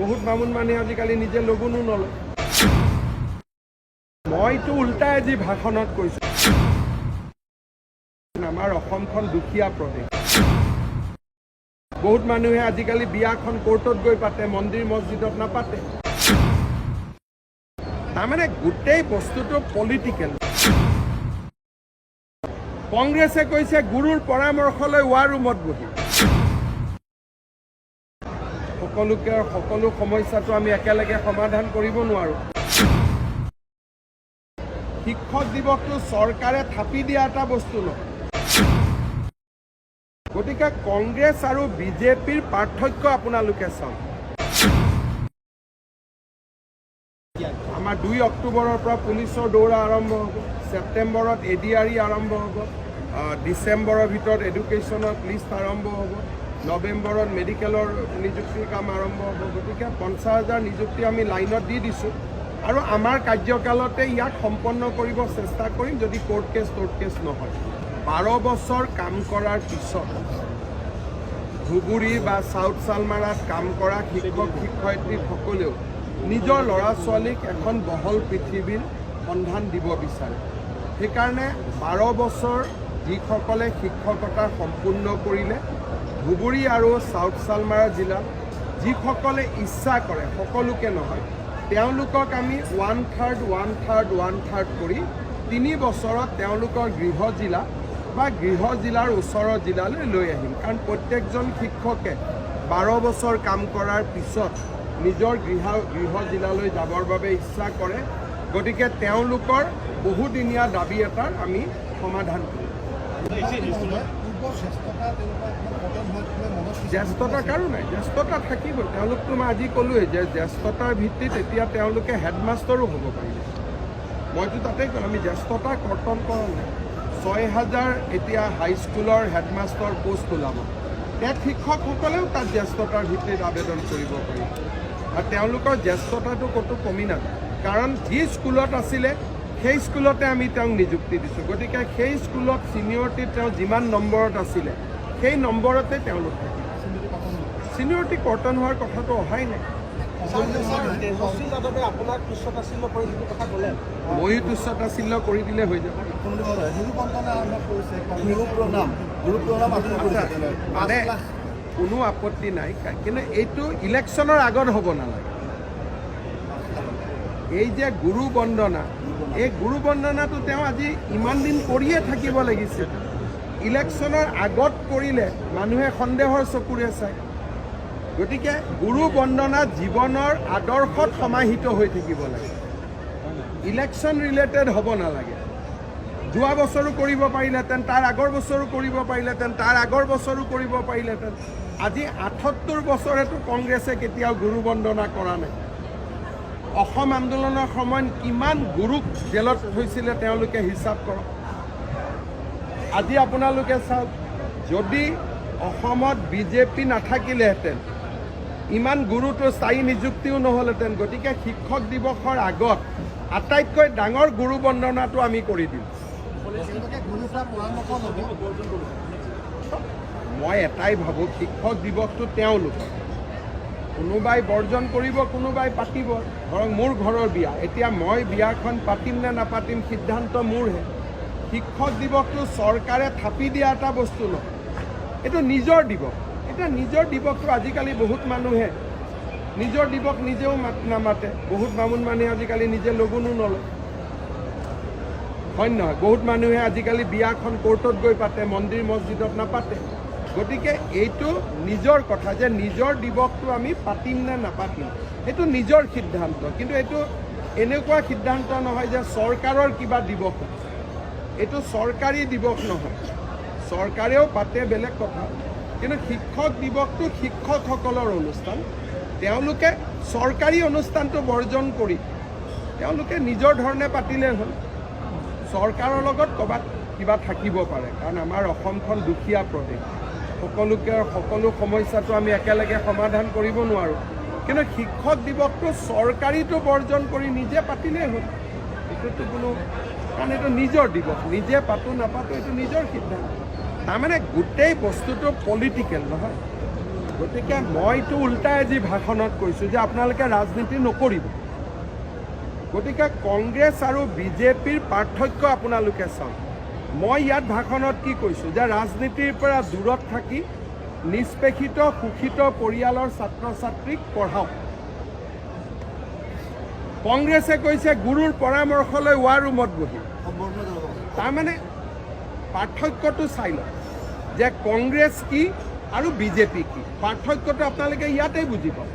বহুত বামুণ মানুহে আজিকালি নিজে লগুণো নলয়। মইতো উল্টাই আজি ভাষণত কৈছোঁ, আমাৰ অসমখন দুখীয়া প্ৰদেশ। বহুত মানুহে আজিকালি বিয়াখন কোৰ্টত গৈ পাতে, মন্দিৰ মছজিদত নাপাতে। তাৰমানে গোটেই বস্তুটো পলিটিকেল। কংগ্ৰেছে কৈছে গুৰুৰ পৰামৰ্শ লৈ ৱাৰ ৰুমত বহি। সকলো সমস্যাটো আমি একেলগে সমাধান কৰিব নোৱাৰোঁ। শিক্ষক দিৱসটো চৰকাৰে থাপি দিয়া এটা বস্তু নহয়। গতিকে কংগ্ৰেছ আৰু বিজেপিৰ পাৰ্থক্য আপোনালোকে চাওক। আমাৰ 2 অক্টোবৰৰ পৰা পুলিচৰ দৌৰা আৰম্ভ হ'ব, ছেপ্টেম্বৰত ADRE আৰম্ভ হ'ব, ডিচেম্বৰৰ ভিতৰত এডুকেশ্যনৰ লিষ্ট আৰম্ভ হ'ব, নৱেম্বৰত মেডিকেলৰ নিযুক্তিৰ কাম আৰম্ভ হ'ব। গতিকে 50,000 নিযুক্তি আমি লাইনত দি দিছোঁ আৰু আমাৰ কাৰ্যকালতে ইয়াক সম্পন্ন কৰিব চেষ্টা কৰিম যদি কোৰ্ট কেছ নহয়। 12 বছৰ কাম কৰাৰ পিছত ধুবুৰী বা চাউথ চালমাৰাত কাম কৰা শিক্ষক শিক্ষয়িত্ৰীসকলেও নিজৰ ল'ৰা ছোৱালীক এখন বহল পৃথিৱীৰ সন্ধান দিব বিচাৰে। সেইকাৰণে 12 বছৰ যিসকলে শিক্ষকতা সম্পূৰ্ণ কৰিলে ধুবুৰী আৰু চাউথ চালমাৰা জিলাত যিসকলে ইচ্ছা কৰে, সকলোকে নহয়, তেওঁলোকক আমি 1/3 কৰি 3 বছৰত তেওঁলোকৰ গৃহ জিলা বা গৃহ জিলাৰ ওচৰৰ জিলালৈ লৈ আহিম। কাৰণ প্ৰত্যেকজন শিক্ষকে 12 বছৰ কাম কৰাৰ পিছত নিজৰ গৃহ জিলালৈ যাবৰ বাবে ইচ্ছা কৰে। গতিকে তেওঁলোকৰ বহুদিনীয়া দাবী এটাৰ আমি সমাধান কৰিম। জ্যেষ্ঠতা কাৰো নাই, জ্যেষ্ঠতা থাকিব। তেওঁলোকতো মই আজি ক'লোৱেই যে জ্যেষ্ঠতাৰ ভিত্তিত এতিয়া তেওঁলোকে হেডমাষ্টাৰো হ'ব পাৰিব। মইতো তাতেই ক'লো, আমি জ্যেষ্ঠতা কৰ্তন কৰা নাই। 6,000 এতিয়া হাইস্কুলৰ হেডমাষ্টাৰ পোষ্ট ওলাব। তাত শিক্ষকসকলেও তাত জ্যেষ্ঠতাৰ ভিত্তিত আবেদন কৰিব পাৰিব আৰু তেওঁলোকৰ জ্যেষ্ঠতাটো ক'তো কমি নাযায়। কাৰণ যি স্কুলত আছিলে সেই স্কুলতে আমি তেওঁক নিযুক্তি দিছোঁ। গতিকে সেই স্কুলত ছিনিয়ৰিটিত তেওঁ যিমান নম্বৰত আছিলে সেই নম্বৰতে তেওঁলোক থাকিব। ছিনিয়ৰিটি কৰ্তন হোৱাৰ কথাটো অহাই নাই। ময়ো তুচ্ছতাচ্ছিল্য কৰি দিলে হৈ যাব। মানে কোনো আপত্তি নাই, কিন্তু এইটো ইলেকশ্যনৰ আগত হ'ব নালাগে। এই যে গুৰু বন্দনা, এই গুৰু বন্দনাটো তেওঁ আজি ইমান দিন কৰিয়ে থাকিব লাগিছিল। ইলেকশ্যনৰ আগত কৰিলে মানুহে সন্দেহৰ চকুৰে চায়। গতিকে গুৰু বন্দনা জীৱনৰ আদৰ্শত সমাহিত হৈ থাকিব লাগে, ইলেকশ্যন ৰিলেটেড হ'ব নালাগে। যোৱা বছৰো কৰিব পাৰিলেহেঁতেন, তাৰ আগৰ বছৰো কৰিব পাৰিলেহেঁতেন, তাৰ আগৰ বছৰো কৰিব পাৰিলেহেঁতেন। আজি 78 বছৰেতো কংগ্ৰেছে কেতিয়াও গুৰু বন্দনা কৰা নাই। অসম আন্দোলনৰ সময়ত কিমান গুৰুক জেলত থৈছিলে তেওঁলোকে হিচাপ কৰক। আজি আপোনালোকে চাওক, যদি অসমত বিজেপি নাথাকিলেহেঁতেন ইমান গুৰুটো স্থায়ী নিযুক্তিও নহ'লহেঁতেন। গতিকে শিক্ষক দিৱসৰ আগত আটাইতকৈ ডাঙৰ গুৰু বন্দনাটো আমি কৰি দিম। মই এটাই ভাবোঁ, শিক্ষক দিৱসটো তেওঁলোকৰ। কোনোবাই বৰ্জন কৰিব, কোনোবাই পাতিব। ধৰক মোৰ ঘৰৰ বিয়া, এতিয়া মই বিয়াখন পাতিম নে নাপাতিম সিদ্ধান্ত মোৰহে। শিক্ষক দিৱসটো চৰকাৰে থাপি দিয়া এটা বস্তু নহয়, এইটো নিজৰ দিৱস। এতিয়া নিজৰ দিৱসটো আজিকালি বহুত মানুহে নিজৰ দিৱস নিজেও নামাতে। বহুত বামুণ মানুহে আজিকালি নিজে লগুণো নলয়, হয় নহয়? বহুত মানুহে আজিকালি বিয়াখন কোৰ্টত গৈ পাতে, মন্দিৰ মছজিদত নাপাতে। গতিকে এইটো নিজৰ কথা যে নিজৰ দিৱসটো আমি পাতিম নে নাপাতিম, সেইটো নিজৰ সিদ্ধান্ত। কিন্তু এইটো এনেকুৱা সিদ্ধান্ত নহয় যে চৰকাৰৰ কিবা দিৱস, এইটো চৰকাৰী দিৱস নহয়। চৰকাৰেও পাতে, বেলেগ কথা, কিন্তু শিক্ষক দিৱসটো শিক্ষকসকলৰ অনুষ্ঠান। তেওঁলোকে চৰকাৰী অনুষ্ঠানটো বৰ্জন কৰি তেওঁলোকে নিজৰ ধৰণে পাতিলে হ'ল। চৰকাৰৰ লগত ক'ৰবাত কিবা থাকিব পাৰে, কাৰণ আমাৰ অসমখন দুখীয়া প্ৰদেশ। সকলো সমস্যাটো আমি একেলগে সমাধান কৰিব নোৱাৰোঁ। কিন্তু শিক্ষক দিৱসটো চৰকাৰীটো বৰ্জন কৰি নিজে পাতিলেই হ'ল। এইটোতো কোনো, কাৰণ এইটো নিজৰ দিৱস, নিজে পাতো নাপাতো এইটো নিজৰ সিদ্ধান্ত। তাৰমানে গোটেই বস্তুটো পলিটিকেল নহয়। গতিকে মইতো উল্টাই আজি ভাষণত কৈছোঁ যে আপোনালোকে ৰাজনীতি নকৰিব। গতিকে কংগ্ৰেছ আৰু বিজেপিৰ পাৰ্থক্য আপোনালোকে চাওক। মই ইয়াত ভাষণত কি কৈছোঁ যে ৰাজনীতিৰ পৰা দূৰত থাকি নিষ্পেষিত শোষিত পৰিয়ালৰ ছাত্ৰ ছাত্ৰীক পঢ়াওক। কংগ্ৰেছে কৈছে গুৰুৰ পৰামৰ্শ লৈ ৱাৰ ৰুমত বহি। তাৰমানে পাৰ্থক্যটো চাই লওক যে কংগ্ৰেছ কি আৰু বিজেপি কি, পাৰ্থক্যটো আপোনালোকে ইয়াতেই বুজি পাব।